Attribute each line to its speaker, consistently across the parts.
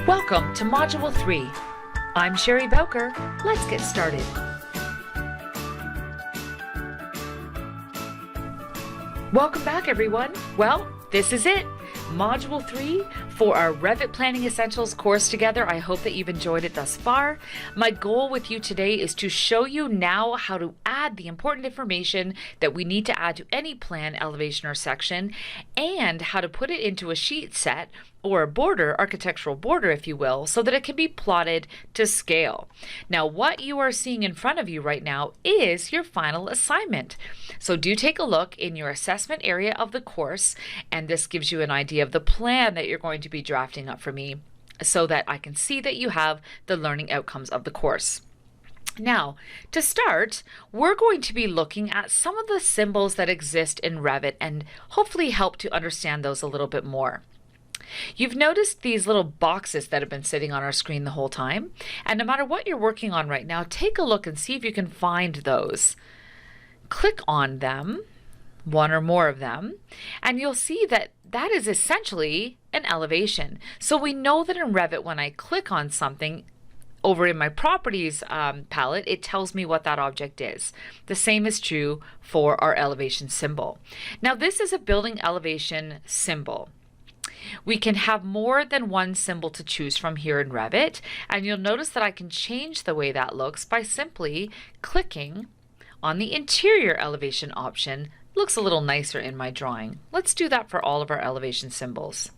Speaker 1: Welcome to Module 3. I'm Revit-Bowker. Let's get started. Welcome back, everyone. Well, this is it. Module 3 for our Revit Planning Essentials course together. I hope that you've enjoyed it thus far. My goal with you today is to show you now how to add the important information that we need to add to any plan, elevation, or section, and how to put it into a sheet set or a border, architectural border, if you will, so that it can be plotted to scale. Now, what you are seeing in front of you right now is your final assignment. So do take a look in your assessment area of the course, and this gives you an idea of the plan that you're going to be drafting up for me so that I can see that you have the learning outcomes of the course. Now, to start, we're going to be looking at some of the symbols that exist in Revit and hopefully help to understand those a little bit more. You've noticed these little boxes that have been sitting on our screen the whole time, and no matter what you're working on right now, take a look and see if you can find those. Click on them, one or more of them, and you'll see that that is essentially an elevation. So we know that in Revit, when I click on something over in my properties palette, it tells me what that object is. The same is true for our elevation symbol. Now, this is a building elevation symbol. We can have more than one symbol to choose from here in Revit, and you'll notice that I can change the way that looks by simply clicking on the interior elevation option. Looks a little nicer in my drawing. Let's do that for all of our elevation symbols.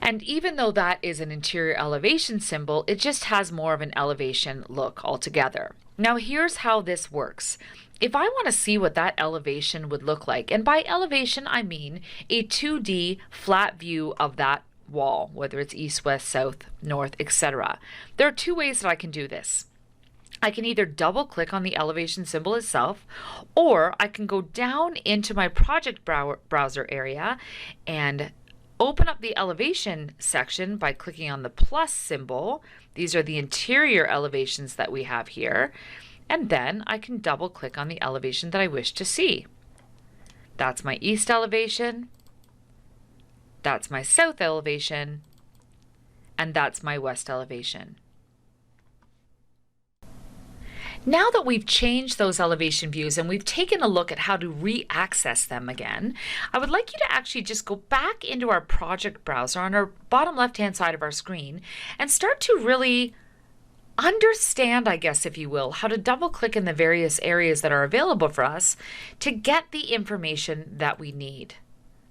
Speaker 1: And even though that is an interior elevation symbol, it just has more of an elevation look altogether. Now, here's how this works. If I want to see what that elevation would look like, and by elevation I mean a 2D flat view of that wall, whether it's east, west, south, north, etc. There are two ways that I can do this. I can either double click on the elevation symbol itself, or I can go down into my project browser area and open up the elevation section by clicking on the plus symbol. These are the interior elevations that we have here. And then I can double click on the elevation that I wish to see. That's my east elevation, that's my south elevation, and that's my west elevation. Now that we've changed those elevation views and we've taken a look at how to re-access them again, I would like you to actually just go back into our project browser on our bottom left-hand side of our screen and start to really understand, I guess, if you will, how to double click in the various areas that are available for us to get the information that we need.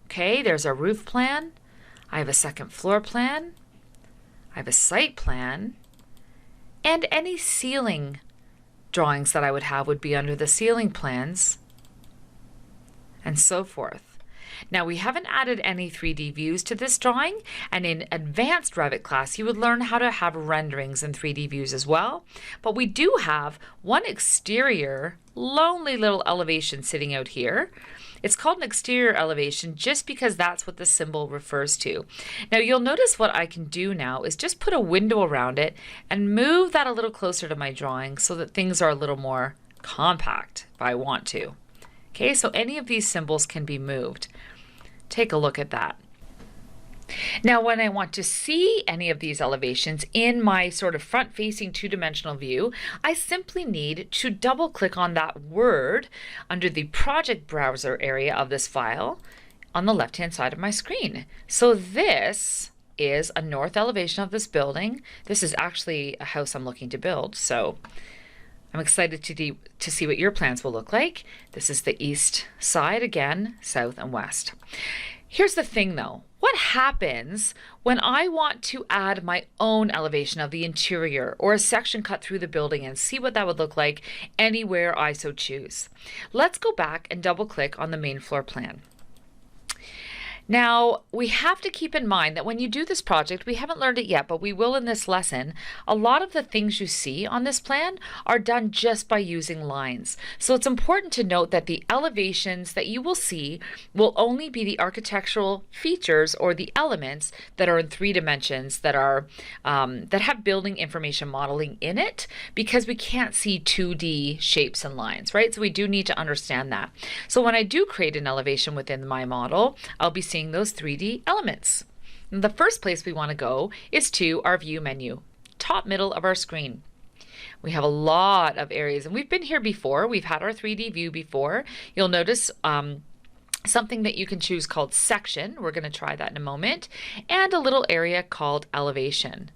Speaker 1: Okay, there's a roof plan. I have a second floor plan. I have a site plan. And any ceiling drawings that I would have would be under the ceiling plans, and so forth. Now, we haven't added any 3D views to this drawing, and in advanced Revit class, you would learn how to have renderings and 3D views as well. But we do have one exterior, lonely little elevation sitting out here. It's called an exterior elevation just because that's what the symbol refers to. Now, you'll notice what I can do now is just put a window around it and move that a little closer to my drawing so that things are a little more compact if I want to. Okay, so any of these symbols can be moved. Take a look at that. Now, when I want to see any of these elevations in my sort of front-facing two-dimensional view, I simply need to double-click on that word under the project browser area of this file on the left-hand side of my screen. So this is a north elevation of this building. This is actually a house I'm looking to build, so I'm excited to see what your plans will look like. This is the east side again, south and west. Here's the thing though. What happens when I want to add my own elevation of the interior or a section cut through the building and see what that would look like anywhere I so choose? Let's go back and double click on the main floor plan. Now, we have to keep in mind that when you do this project, we haven't learned it yet, but we will in this lesson, a lot of the things you see on this plan are done just by using lines. So it's important to note that the elevations that you will see will only be the architectural features or the elements that are in 3 dimensions that are that have building information modeling in it, because we can't see 2D shapes and lines, right? So we do need to understand that. So when I do create an elevation within my model, I'll be seeing those 3D elements. And the first place we want to go is to our view menu, top middle of our screen. We have a lot of areas, and we've been here before. We've had our 3D view before. You'll notice something that you can choose called section. We're going to try that in a moment, and a little area called elevation.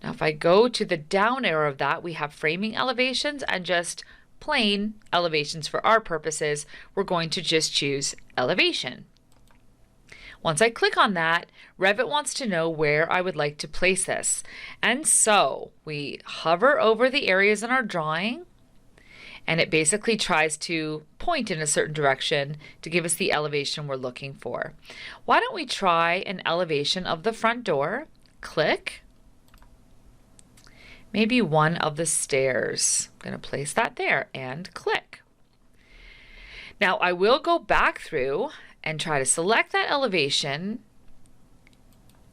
Speaker 1: Now, if I go to the down arrow of that, we have framing elevations and just plain elevations. For our purposes, we're going to just choose elevation. Once I click on that, Revit wants to know where I would like to place this. And so we hover over the areas in our drawing, and it basically tries to point in a certain direction to give us the elevation we're looking for. Why don't we try an elevation of the front door? Click. Maybe one of the stairs. I'm going to place that there and click. Now I will go back through and try to select that elevation,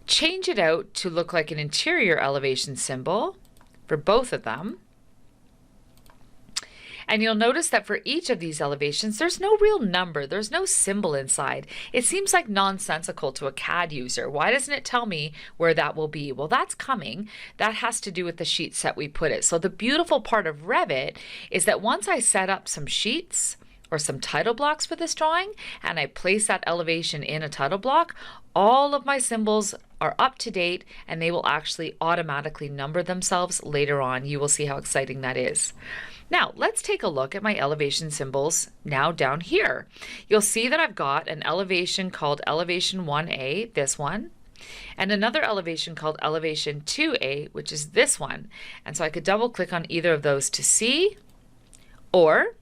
Speaker 1: change it out to look like an interior elevation symbol for both of them. And you'll notice that for each of these elevations, there's no real number. There's no symbol inside. It seems like nonsensical to a CAD user. Why doesn't it tell me where that will be? Well, that's coming. That has to do with the sheet set we put it. So the beautiful part of Revit is that once I set up some sheets or some title blocks for this drawing, and I place that elevation in a title block, all of my symbols are up to date, and they will actually automatically number themselves later on. You will see how exciting that is. Now, let's take a look at my elevation symbols now down here. You'll see that I've got an elevation called elevation 1A, this one, and another elevation called elevation 2A, which is this one. And so I could double click on either of those to see, or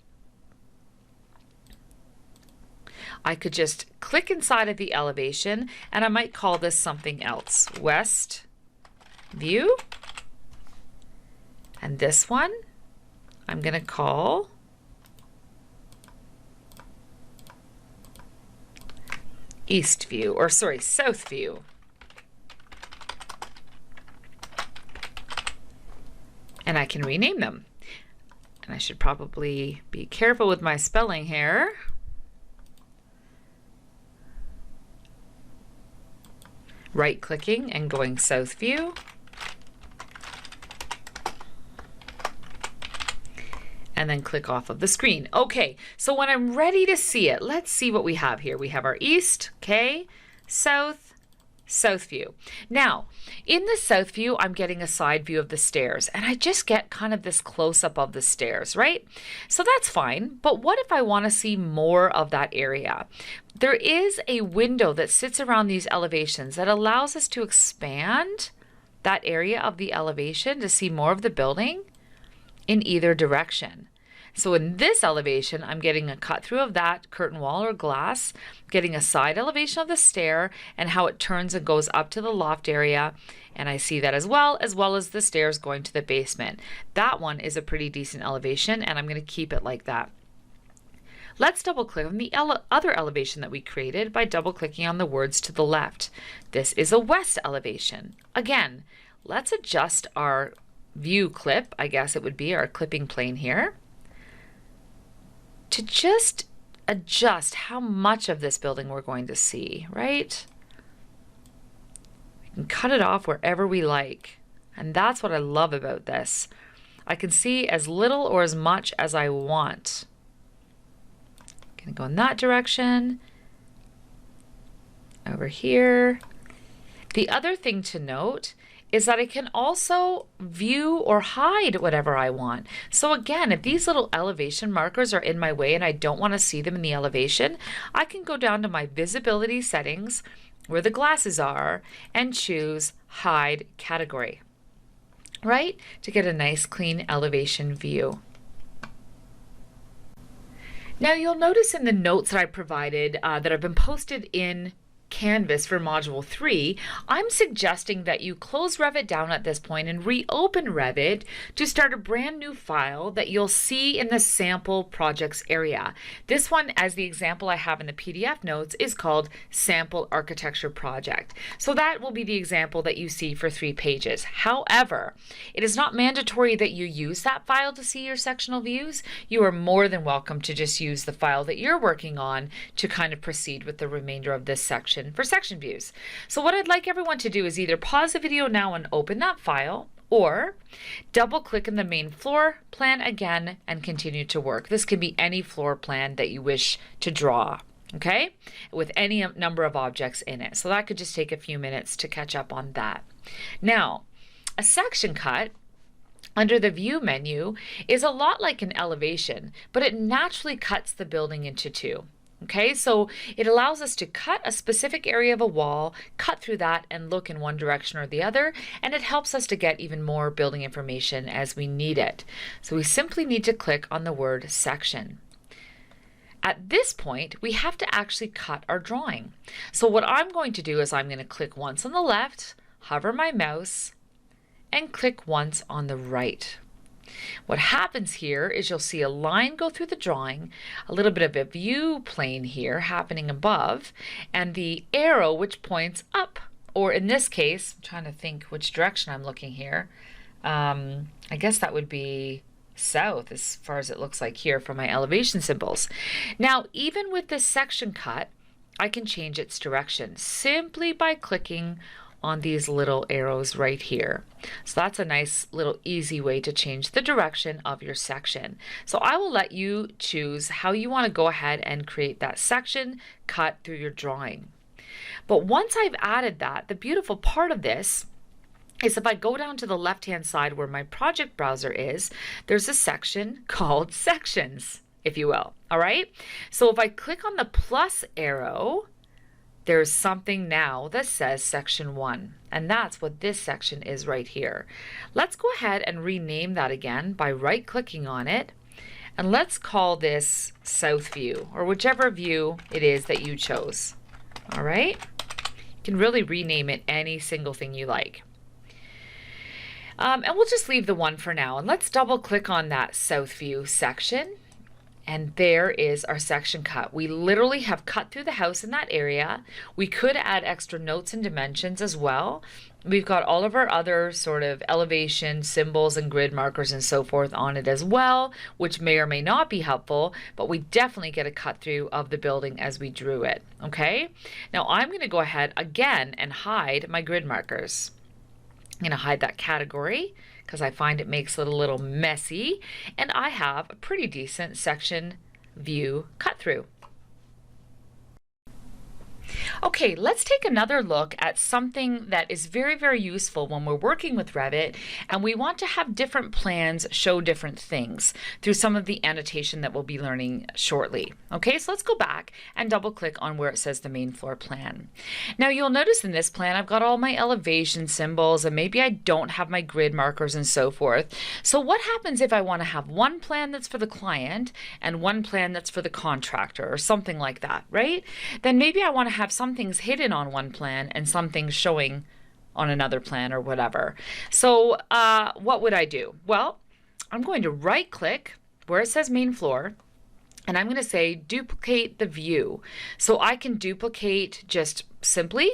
Speaker 1: I could just click inside of the elevation, and I might call this something else. West view. And this one I'm going to call East view, or sorry, South view. And I can rename them. And I should probably be careful with my spelling here. Right-clicking and going South view. And then click off of the screen. Okay, so when I'm ready to see it, let's see what we have here. We have our east, okay, south, south view. Now, in the south view, I'm getting a side view of the stairs, and I just get kind of this close-up of the stairs, right? So that's fine, but what if I want to see more of that area? There is a window that sits around these elevations that allows us to expand that area of the elevation to see more of the building in either direction. So in this elevation, I'm getting a cut through of that curtain wall or glass, getting a side elevation of the stair and how it turns and goes up to the loft area. And I see that as well as the stairs going to the basement. That one is a pretty decent elevation, and I'm going to keep it like that. Let's double click on the other elevation that we created by double clicking on the words to the left. This is a west elevation. Again, let's adjust our view clip, I guess it would be our clipping plane here, to just adjust how much of this building we're going to see, right? We can cut it off wherever we like. And that's what I love about this. I can see as little or as much as I want. Gonna go in that direction, over here. The other thing to note is that I can also view or hide whatever I want. So again, if these little elevation markers are in my way and I don't want to see them in the elevation, I can go down to my visibility settings where the glasses are and choose hide category, right? To get a nice clean elevation view. Now you'll notice in the notes that I provided that have been posted in canvas for module 3, I'm suggesting that you close Revit down at this point and reopen Revit to start a brand new file that you'll see in the sample projects area. This one, as the example I have in the PDF notes, is called Sample Architecture Project. So that will be the example that you see for 3 pages. However, it is not mandatory that you use that file to see your sectional views. You are more than welcome to just use the file that you're working on to kind of proceed with the remainder of this section for section views. So what I'd like everyone to do is either pause the video now and open that file, or double click in the main floor plan again and continue to work. This can be any floor plan that you wish to draw, okay, with any number of objects in it. So that could just take a few minutes to catch up on that. Now, a section cut under the View menu is a lot like an elevation, but it naturally cuts the building into 2. Okay, so it allows us to cut a specific area of a wall, cut through that and look in one direction or the other, and it helps us to get even more building information as we need it. So we simply need to click on the word section. At this point, we have to actually cut our drawing. So what I'm going to do is I'm going to click once on the left, hover my mouse, and click once on the right. What happens here is you'll see a line go through the drawing, a little bit of a view plane here happening above, and the arrow which points up, or in this case, I'm trying to think which direction I'm looking here. I guess that would be south as far as it looks like here from my elevation symbols. Now, even with this section cut, I can change its direction simply by clicking on these little arrows right here. So that's a nice little easy way to change the direction of your section. So I will let you choose how you want to go ahead and create that section cut through your drawing. But once I've added that, the beautiful part of this is if I go down to the left-hand side where my project browser is, there's a section called Sections, if you will. All right. So if I click on the plus arrow, there's something now that says section 1, and that's what this section is right here. Let's go ahead and rename that again by right-clicking on it, and let's call this South View, or whichever view it is that you chose. All right? You can really rename it any single thing you like. And we'll just leave the 1 for now, and let's double-click on that South View section. And there is our section cut. We literally have cut through the house in that area. We could add extra notes and dimensions as well. We've got all of our other sort of elevation symbols and grid markers and so forth on it as well, which may or may not be helpful, but we definitely get a cut through of the building as we drew it. Okay, now I'm going to go ahead again and hide my grid markers. I'm going to hide that category because I find it makes it a little messy, and I have a pretty decent section view cut through. Okay, let's take another look at something that is very, very useful when we're working with Revit and we want to have different plans show different things through some of the annotation that we'll be learning shortly. Okay, so let's go back and double click on where it says the main floor plan. Now you'll notice in this plan I've got all my elevation symbols and maybe I don't have my grid markers and so forth. So what happens if I want to have one plan that's for the client and one plan that's for the contractor or something like that, right? Then maybe I want to have some things hidden on one plan and some things showing on another plan or whatever. So what would I do? Well, I'm going to right click where it says main floor and I'm going to say duplicate the view. So I can duplicate just simply,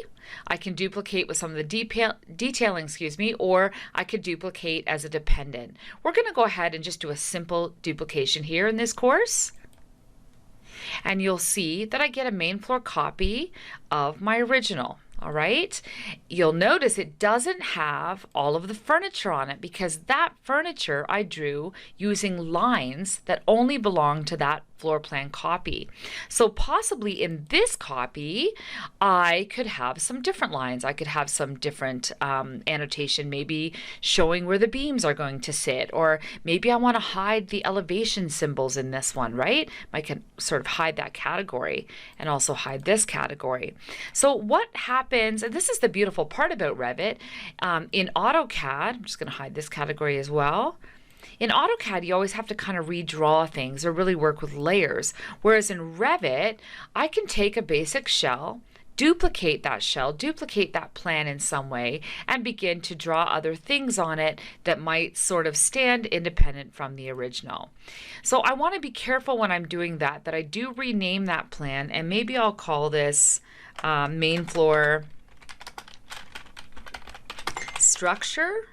Speaker 1: I can duplicate with some of the detailing, or I could duplicate as a dependent. We're going to go ahead and just do a simple duplication here in this course. And you'll see that I get a main floor copy of my original. All right. You'll notice it doesn't have all of the furniture on it because that furniture I drew using lines that only belong to that floor plan copy. So possibly in this copy, I could have some different lines. I could have some different annotation, maybe showing where the beams are going to sit, or maybe I want to hide the elevation symbols in this one, right? I can sort of hide that category and also hide this category. So what happens, and this is the beautiful part about Revit, in AutoCAD, I'm just going to hide this category as well. In AutoCAD, you always have to kind of redraw things or really work with layers. Whereas in Revit, I can take a basic shell, duplicate that shell, duplicate that plan in some way, and begin to draw other things on it that might sort of stand independent from the original. So I want to be careful when I'm doing that I do rename that plan, and maybe I'll call this main floor structure,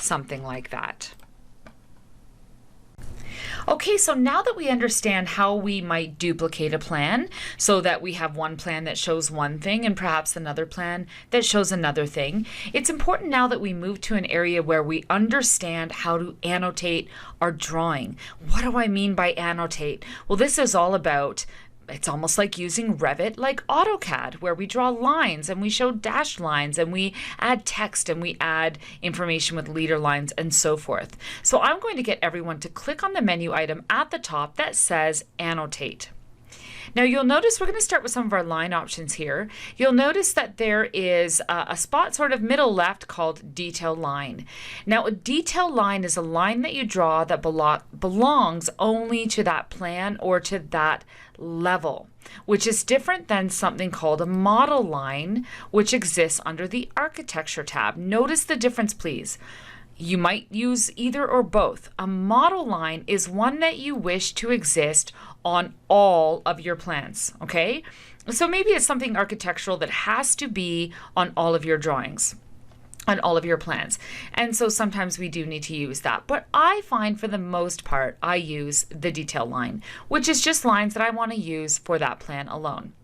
Speaker 1: something like that. Okay, so now that we understand how we might duplicate a plan so that we have one plan that shows one thing and perhaps another plan that shows another thing, it's important now that we move to an area where we understand how to annotate our drawing. What do I mean by annotate? Well, this is all about, it's almost like using Revit like AutoCAD, where we draw lines and we show dashed lines and we add text and we add information with leader lines and so forth. So I'm going to get everyone to click on the menu item at the top that says Annotate. Now you'll notice we're going to start with some of our line options here. You'll notice that there is a spot sort of middle left called Detail Line. Now a detail line is a line that you draw that belongs only to that plan or to that level, which is different than something called a model line, which exists under the Architecture tab. Notice the difference, please. You might use either or both. A model line is one that you wish to exist on all of your plans, okay? So maybe it's something architectural that has to be on all of your drawings, on all of your plans. And so sometimes we do need to use that. But I find for the most part, I use the detail line, which is just lines that I want to use for that plan alone.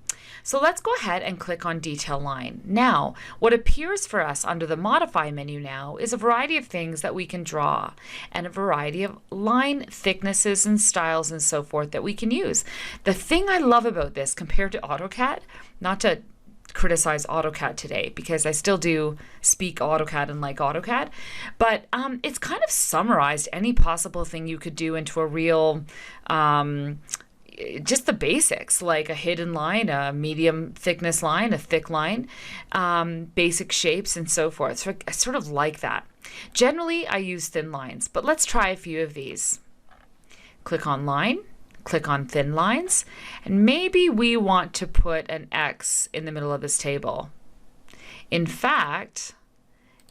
Speaker 1: So let's go ahead and click on Detail Line. Now, what appears for us under the Modify menu now is a variety of things that we can draw and a variety of line thicknesses and styles and so forth that we can use. The thing I love about this compared to AutoCAD, not to criticize AutoCAD today because I still do speak AutoCAD and like AutoCAD, but it's kind of summarized any possible thing you could do into a real just the basics, like a hidden line, a medium thickness line, a thick line, basic shapes and so forth. So I sort of like that. Generally, I use thin lines, but let's try a few of these. Click on Line, click on Thin Lines, and maybe we want to put an X in the middle of this table. In fact,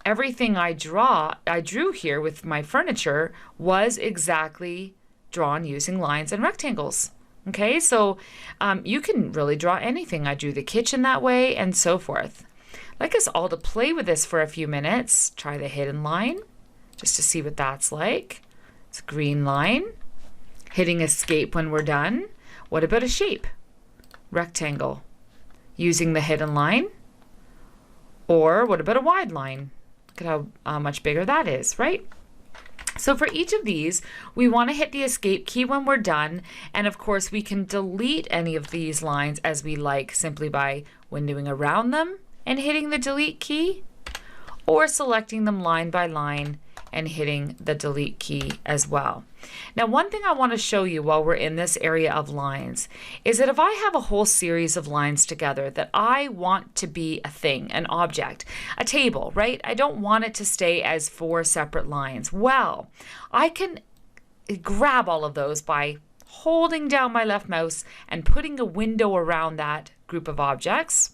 Speaker 1: everything I drew here with my furniture was exactly drawn using lines and rectangles. Okay, so you can really draw anything. I drew the kitchen that way and so forth. I'd like us all to play with this for a few minutes. Try the hidden line just to see what that's like. It's a green line. Hitting escape when we're done. What about a shape? Rectangle. Using the hidden line. Or what about a wide line? Look at how much bigger that is, right? So for each of these, we want to hit the escape key when we're done. And of course, we can delete any of these lines as we like simply by windowing around them and hitting the delete key, or selecting them line by line and hitting the delete key as well. Now, one thing I want to show you while we're in this area of lines is that if I have a whole series of lines together that I want to be a thing, an object, a table, right? I don't want it to stay as 4 separate lines. Well, I can grab all of those by holding down my left mouse and putting a window around that group of objects.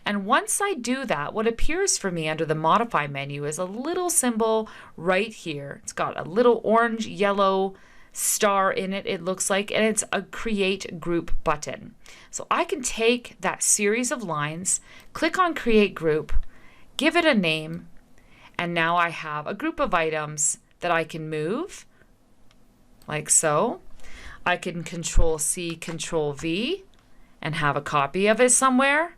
Speaker 1: And once I do that, what appears for me under the Modify menu is a little symbol right here. It's got a little orange yellow star in it, it looks like, and it's a Create Group button. So I can take that series of lines, click on Create Group, give it a name, and now I have a group of items that I can move, like so. I can Control C, Control V, and have a copy of it somewhere,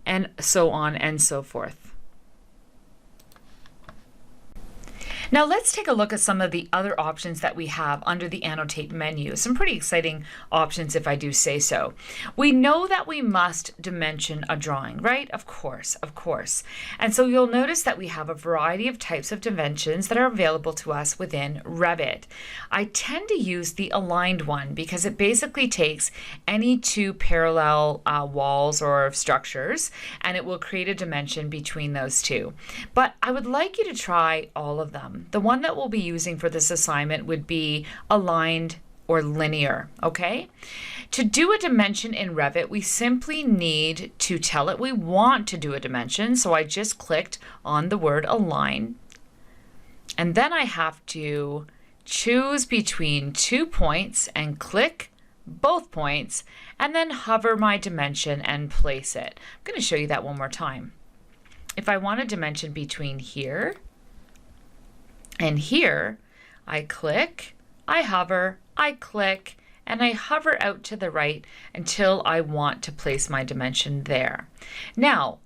Speaker 1: and so on and so forth. Now let's take a look at some of the other options that we have under the Annotate menu. Some pretty exciting options if I do say so. We know that we must dimension a drawing, right? Of course, of course. And so you'll notice that we have a variety of types of dimensions that are available to us within Revit. I tend to use the aligned one because it basically takes any 2 parallel walls or structures and it will create a dimension between those 2. But I would like you to try all of them. The one that we'll be using for this assignment would be aligned or linear, okay? To do a dimension in Revit, we simply need to tell it we want to do a dimension. So I just clicked on the word align. And then I have to choose between 2 points and click both points and then hover my dimension and place it. I'm going to show you that one more time. If I want a dimension between here and here, I click, I hover, I click, and I hover out to the right until I want to place my dimension there. Now,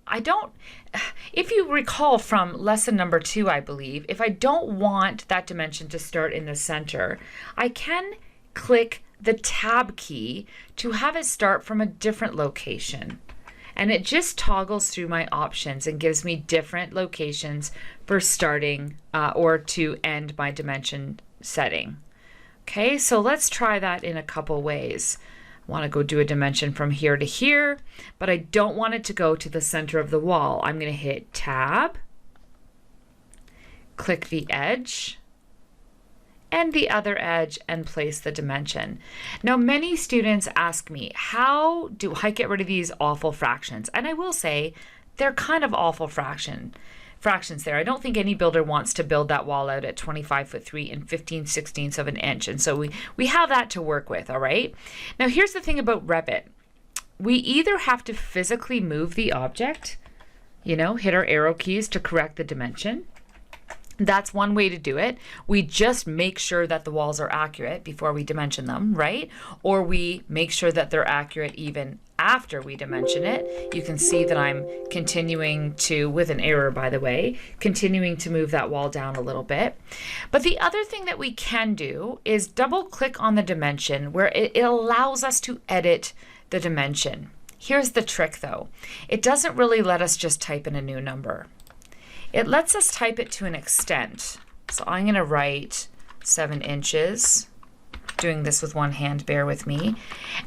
Speaker 1: if you recall from lesson number 2, I believe, if I don't want that dimension to start in the center, I can click the tab key to have it start from a different location. And it just toggles through my options and gives me different locations for starting or to end my dimension setting. Okay, so let's try that in a couple ways. I want to go do a dimension from here to here, but I don't want it to go to the center of the wall. I'm going to hit Tab, click the edge, and the other edge and place the dimension. Now, many students ask me, how do I get rid of these awful fractions? And I will say, they're kind of awful fractions there. I don't think any builder wants to build that wall out at 25'3" and 15/16 of an inch. And so we have that to work with, all right? Now, here's the thing about Revit. We either have to physically move the object, hit our arrow keys to correct the dimension. That's one way to do it. We just make sure that the walls are accurate before we dimension them, right? Or we make sure that they're accurate even after we dimension it. You can see that I'm continuing to, with an error by the way, continuing to move that wall down a little bit. But the other thing that we can do is double click on the dimension where it allows us to edit the dimension. Here's the trick though. It doesn't really let us just type in a new number. It lets us type it to an extent. So I'm going to write 7 inches, doing this with one hand, bear with me.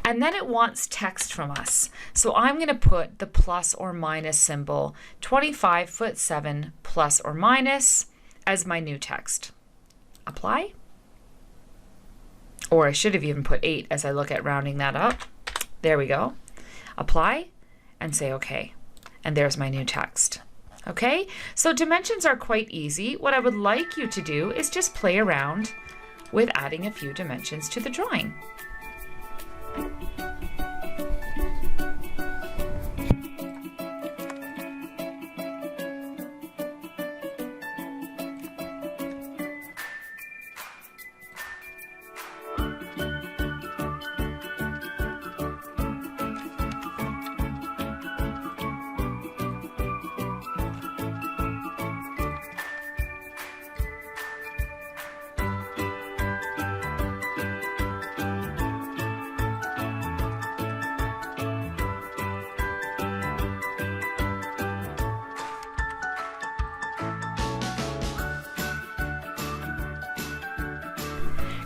Speaker 1: And then it wants text from us. So I'm going to put the plus or minus symbol, 25'7" plus or minus, as my new text. Apply. Or I should have even put 8 as I look at rounding that up. There we go. Apply and say OK. And there's my new text. Okay, so dimensions are quite easy. What I would like you to do is just play around with adding a few dimensions to the drawing.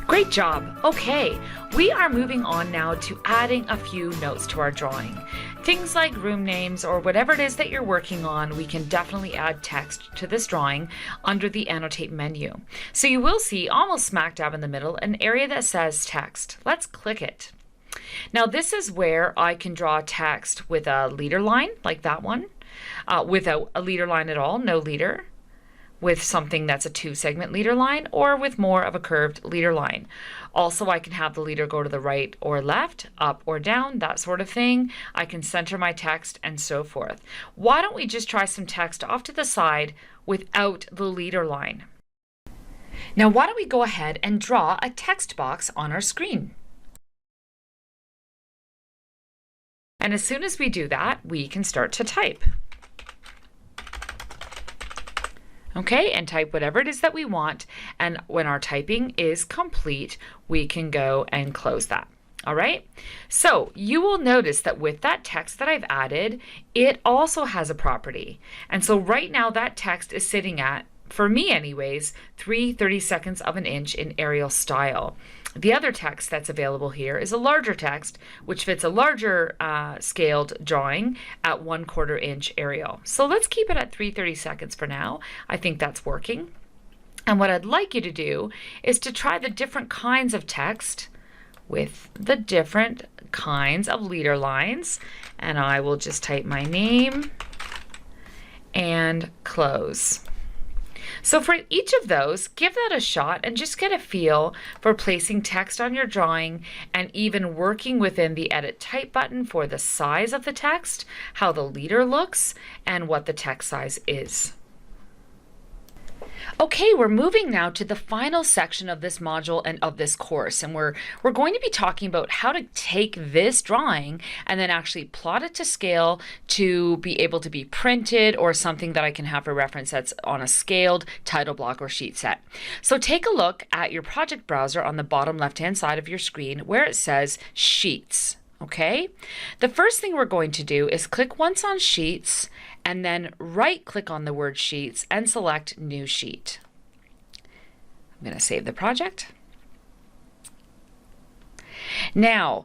Speaker 1: Great job. Okay, we are moving on now to adding a few notes to our drawing. Things like room names or whatever it is that you're working on, we can definitely add text to this drawing under the Annotate menu. So you will see almost smack dab in the middle an area that says text. Let's click it. Now this is where I can draw text with a leader line like that one, without a leader line at all, no leader, with something that's a 2-segment leader line, or with more of a curved leader line. Also, I can have the leader go to the right or left, up or down, that sort of thing. I can center my text and so forth. Why don't we just try some text off to the side without the leader line? Now, why don't we go ahead and draw a text box on our screen? And as soon as we do that, we can start to type. Okay, and type whatever it is that we want. And when our typing is complete, we can go and close that. All right, so you will notice that with that text that I've added, it also has a property. And so right now that text is sitting at, for me anyways, 3/32 of an inch in Arial style. The other text that's available here is a larger text, which fits a larger scaled drawing at 1/4 inch Arial. So let's keep it at 3/32 for now. I think that's working. And what I'd like you to do is to try the different kinds of text with the different kinds of leader lines. And I will just type my name and close. So for each of those, give that a shot and just get a feel for placing text on your drawing and even working within the Edit Type button for the size of the text, how the leader looks, and what the text size is. Okay, we're moving now to the final section of this module and of this course, and we're going to be talking about how to take this drawing and then actually plot it to scale to be able to be printed or something that I can have for reference that's on a scaled title block or sheet set. So take a look at your project browser on the bottom left-hand side of your screen where it says Sheets. Okay, the first thing we're going to do is click once on Sheets and then right-click on the word Sheets and select New Sheet. I'm going to save the project. Now,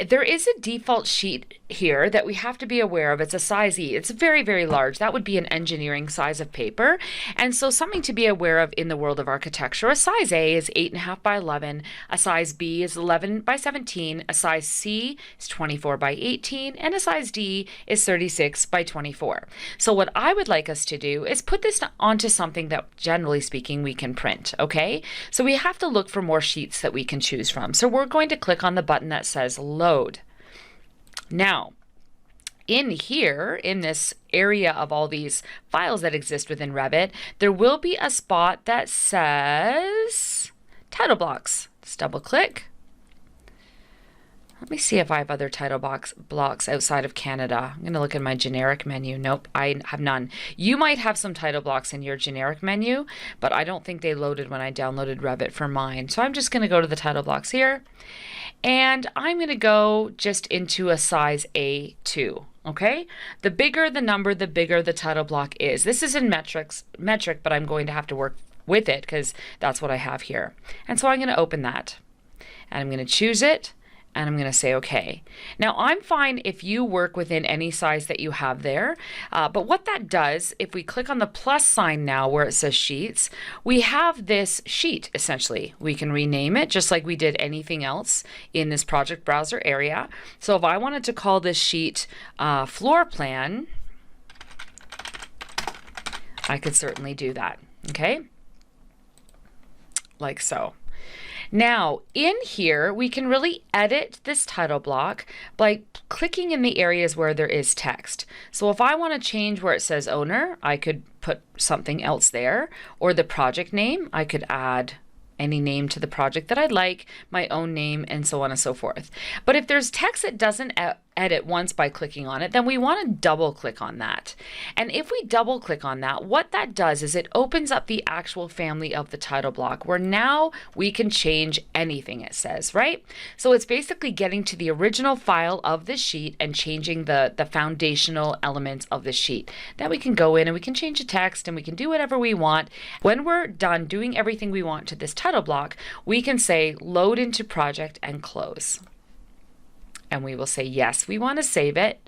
Speaker 1: there is a default sheet here that we have to be aware of. It's a size E. It's very, very large. That would be an engineering size of paper. And so something to be aware of in the world of architecture. A size A is 8.5 by 11. A size B is 11 by 17. A size C is 24 by 18. And a size D is 36 by 24. So what I would like us to do is put this onto something that, generally speaking, we can print, okay? So we have to look for more sheets that we can choose from. So we're going to click on the button that says Load. Now, in here, in this area of all these files that exist within Revit, there will be a spot that says title blocks. Just double click. Let me see if I have other title blocks outside of Canada. I'm going to look at my generic menu. Nope, I have none. You might have some title blocks in your generic menu, but I don't think they loaded when I downloaded Revit for mine. So I'm just going to go to the title blocks here, and I'm going to go just into a size A2. Okay, the bigger the number, the bigger the title block is. This is in metric, but I'm going to have to work with it because that's what I have here. And so I'm going to open that, and I'm going to choose it. And I'm going to say OK. Now I'm fine if you work within any size that you have there, but what that does, if we click on the plus sign now where it says Sheets, we have this sheet essentially. We can rename it just like we did anything else in this project browser area. So if I wanted to call this sheet Floor Plan, I could certainly do that, okay? Like so. Now, in here, we can really edit this title block by clicking in the areas where there is text. So if I want to change where it says owner, I could put something else there, or the project name, I could add any name to the project that I'd like, my own name, and so on and so forth. But if there's text that doesn't edit once by clicking on it, then we want to double click on that. And if we double click on that, what that does is it opens up the actual family of the title block where now we can change anything it says, right? So it's basically getting to the original file of the sheet and changing the foundational elements of the sheet. Then we can go in and we can change the text and we can do whatever we want. When we're done doing everything we want to this title block, we can say load into project and close. And we will say, yes, we want to save it.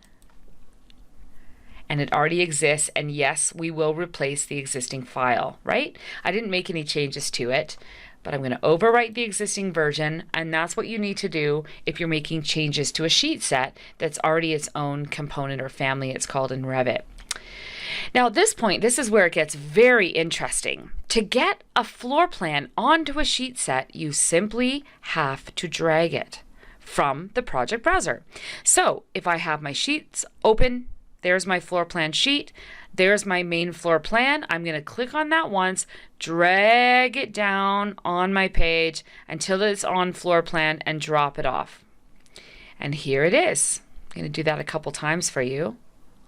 Speaker 1: And it already exists. And yes, we will replace the existing file, right? I didn't make any changes to it, but I'm going to overwrite the existing version. And that's what you need to do if you're making changes to a sheet set that's already its own component or family, it's called in Revit. Now at this point, this is where it gets very interesting. To get a floor plan onto a sheet set, you simply have to drag it from the project browser. So if I have my sheets open, there's my floor plan sheet, there's my main floor plan. I'm going to click on that once, drag it down on my page until it's on floor plan and drop it off. And here it is. I'm going to do that a couple times for you.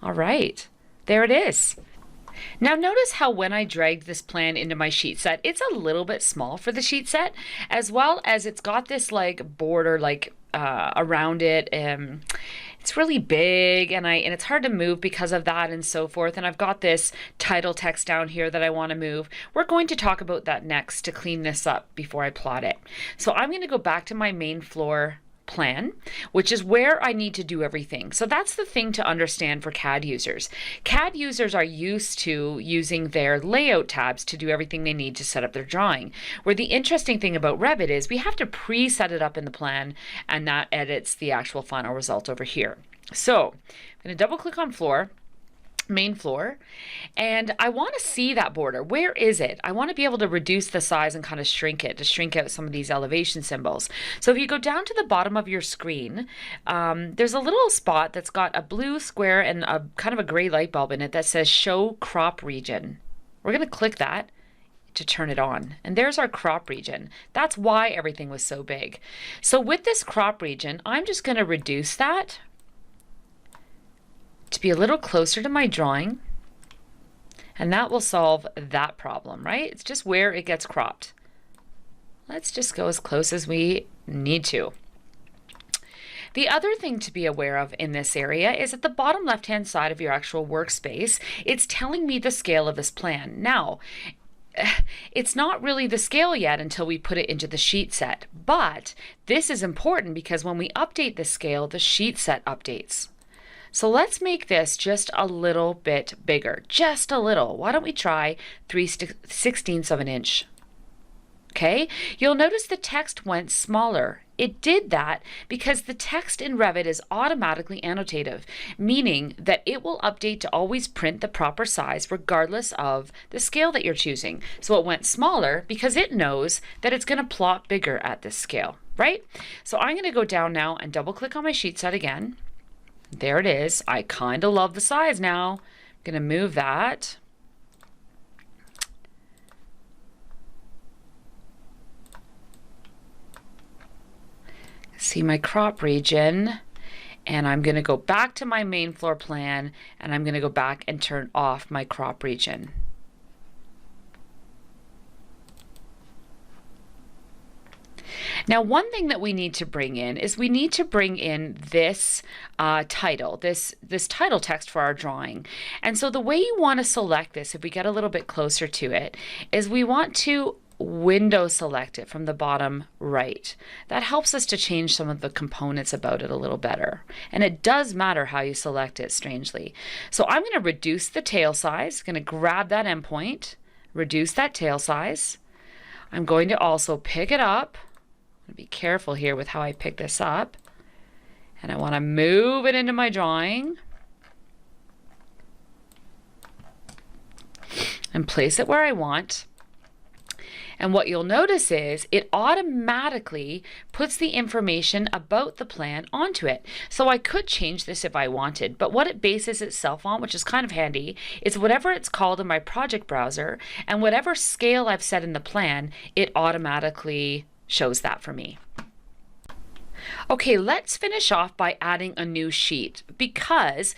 Speaker 1: All right, there it is. Now notice how when I dragged this plan into my sheet set, it's a little bit small for the sheet set, as well as it's got this like border around it. It's really big and it's hard to move because of that and so forth. And I've got this title text down here that I want to move. We're going to talk about that next to clean this up before I plot it. So I'm going to go back to my main floor plan, which is where I need to do everything. So that's the thing to understand for CAD users. CAD users are used to using their layout tabs to do everything they need to set up their drawing. Where the interesting thing about Revit is we have to pre-set it up in the plan, and that edits the actual final result over here. So I'm going to double click on floor, main floor, and I want to see that border. Where is it? I want to be able to reduce the size and kind of shrink it, to shrink out some of these elevation symbols. So if you go down to the bottom of your screen, there's a little spot that's got a blue square and a kind of a gray light bulb in it that says show crop region. We're going to click that to turn it on. And there's our crop region. That's why everything was so big. So with this crop region, I'm just going to reduce that to be a little closer to my drawing, and that will solve that problem, right? It's just where it gets cropped. Let's just go as close as we need to. The other thing to be aware of in this area is at the bottom left-hand side of your actual workspace, it's telling me the scale of this plan. Now, it's not really the scale yet until we put it into the sheet set, but this is important because when we update the scale, the sheet set updates. So let's make this just a little bit bigger, just a little. Why don't we try 3/16 of an inch? Okay, you'll notice the text went smaller. It did that because the text in Revit is automatically annotative, meaning that it will update to always print the proper size regardless of the scale that you're choosing. So it went smaller because it knows that it's going to plot bigger at this scale, right? So I'm going to go down now and double click on my sheet set again. There it is. I kind of love the size now. I'm going to move that. See my crop region, and I'm going to go back to my main floor plan, and I'm going to go back and turn off my crop region. Now, one thing that we need to bring in is we need to bring in this title, this title text for our drawing. And so the way you want to select this, if we get a little bit closer to it, is we want to window select it from the bottom right. That helps us to change some of the components about it a little better. And it does matter how you select it, strangely. So I'm going to reduce the tail size, going to grab that endpoint, reduce that tail size. I'm going to also pick it up. Be careful here with how I pick this up, and I want to move it into my drawing and place it where I want. And what you'll notice is it automatically puts the information about the plan onto it. So I could change this if I wanted, but what it bases itself on, which is kind of handy, is whatever it's called in my project browser, and whatever scale I've set in the plan, it automatically shows that for me. Okay, let's finish off by adding a new sheet, because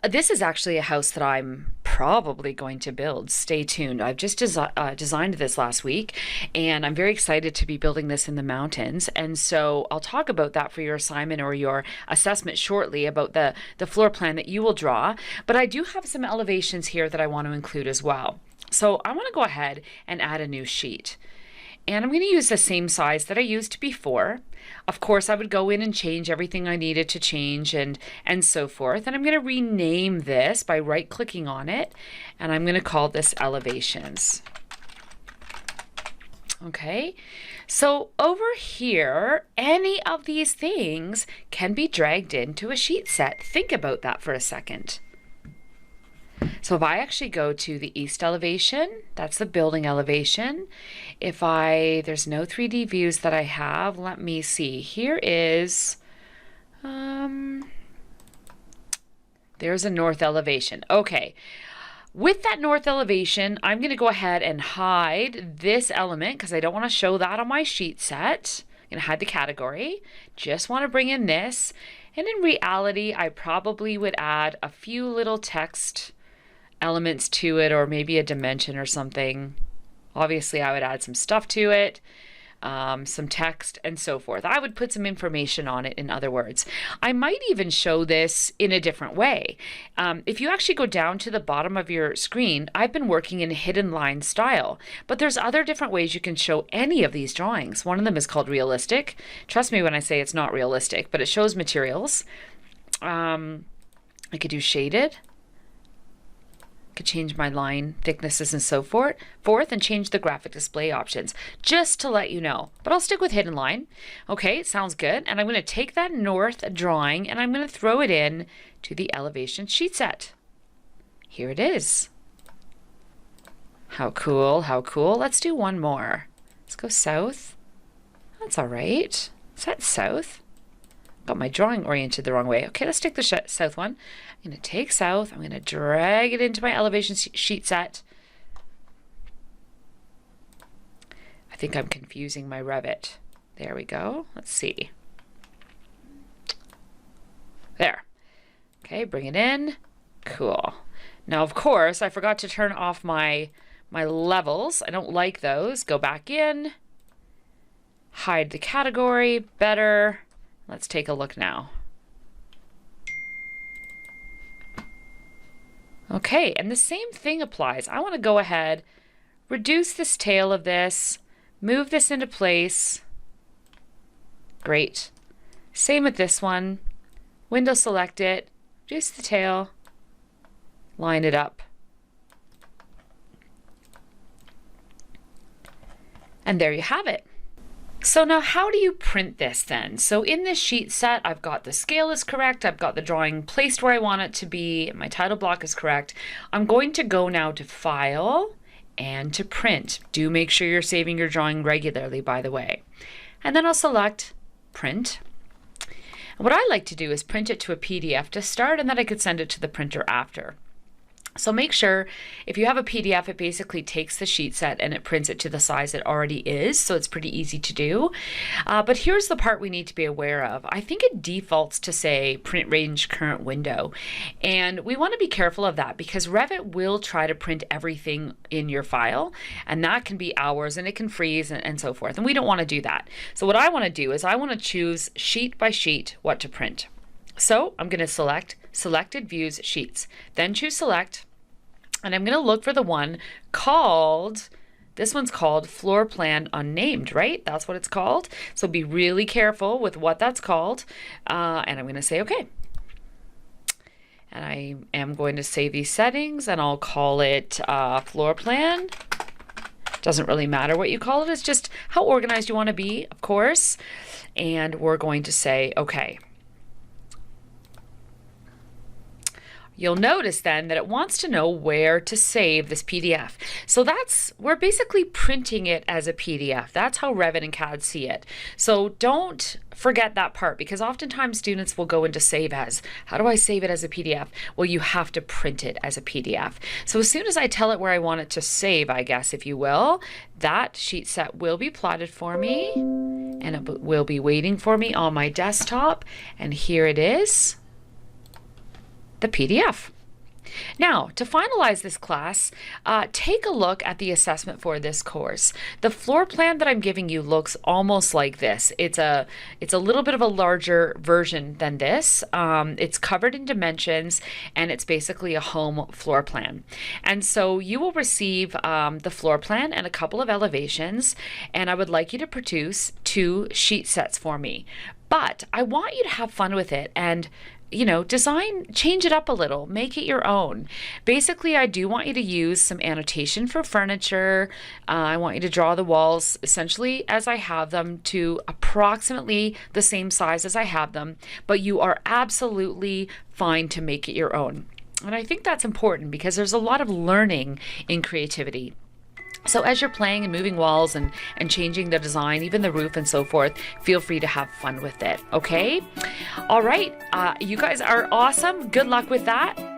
Speaker 1: this is actually a house that I'm probably going to build. Stay tuned. I've just designed this last week, and I'm very excited to be building this in the mountains. And so I'll talk about that for your assignment or your assessment shortly, about the floor plan that you will draw. But I do have some elevations here that I want to include as well. So I want to go ahead and add a new sheet. And I'm going to use the same size that I used before. Of course, I would go in and change everything I needed to change and so forth. And I'm going to rename this by right-clicking on it. And I'm going to call this Elevations. Okay, so over here, any of these things can be dragged into a sheet set. Think about that for a second. So if I actually go to the east elevation, that's the building elevation. There's no 3D views that I have. Let me see. Here is, there's a north elevation. Okay. With that north elevation, I'm going to go ahead and hide this element because I don't want to show that on my sheet set. I'm going to hide the category. Just want to bring in this. And in reality, I probably would add a few little text elements to it, or maybe a dimension or something. Obviously, I would add some stuff to it. some text, and so forth. I would put some information on it, in other words. I might even show this in a different way. If you actually go down to the bottom of your screen, I've been working in hidden line style, but there's other different ways you can show any of these drawings. One of them is called realistic. Trust me when I say it's not realistic, but it shows materials. I could do shaded. Could change my line thicknesses and so forth, and change the graphic display options, just to let you know. But I'll stick with hidden line. Okay, it sounds good. And I'm going to take that north drawing and I'm going to throw it in to the elevation sheet set. Here it is. How cool, how cool. Let's do one more. Let's go south. That's all right. Is that south? Got my drawing oriented the wrong way. Okay, let's take the south one. I'm going to take south. I'm going to drag it into my elevation sheet set. I think I'm confusing my Revit. There we go. Let's see. There. Okay, bring it in. Cool. Now, of course, I forgot to turn off my levels. I don't like those. Go back in. Hide the category. Better. Let's take a look now. Okay, and the same thing applies. I want to go ahead, reduce this tail of this, move this into place. Great. Same with this one. Window select it, reduce the tail, line it up. And there you have it. So now how do you print this then? So in this sheet set, I've got the scale is correct. I've got the drawing placed where I want it to be. My title block is correct. I'm going to go now to File and to Print. Do make sure you're saving your drawing regularly, by the way. And then I'll select Print. And what I like to do is print it to a PDF to start, and then I could send it to the printer after. So make sure if you have a PDF, it basically takes the sheet set and it prints it to the size it already is. So it's pretty easy to do. But here's the part we need to be aware of. I think it defaults to say print range current window. And we want to be careful of that because Revit will try to print everything in your file. And that can be hours and it can freeze and so forth. And we don't want to do that. So what I want to do is I want to choose sheet by sheet what to print. So I'm going to select Selected Views Sheets, then choose Select, and I'm going to look for the one called, this one's called Floor Plan Unnamed, right? That's what it's called. So be really careful with what that's called. And I'm going to say OK. And I am going to save these settings and I'll call it Floor Plan. Doesn't really matter what you call it. It's just how organized you want to be, of course. And we're going to say OK. You'll notice then that it wants to know where to save this PDF. So we're basically printing it as a PDF. That's how Revit and CAD see it. So don't forget that part because oftentimes students will go into Save As. How do I save it as a PDF? Well, you have to print it as a PDF. So as soon as I tell it where I want it to save, I guess, if you will, that sheet set will be plotted for me and it will be waiting for me on my desktop. And here it is. The PDF. Now, to finalize this class, take a look at the assessment for this course. The floor plan that I'm giving you looks almost like this. It's a little bit of a larger version than this. It's covered in dimensions, and it's basically a home floor plan. And so you will receive the floor plan and a couple of elevations, and I would like you to produce 2 sheet sets for me. But I want you to have fun with it and change it up a little, make it your own. Basically, I do want you to use some annotation for furniture. I want you to draw the walls essentially as I have them to approximately the same size as I have them, but you are absolutely fine to make it your own. And I think that's important because there's a lot of learning in creativity. So as you're playing and moving walls and changing the design, even the roof and so forth, feel free to have fun with it, okay? All right, you guys are awesome. Good luck with that.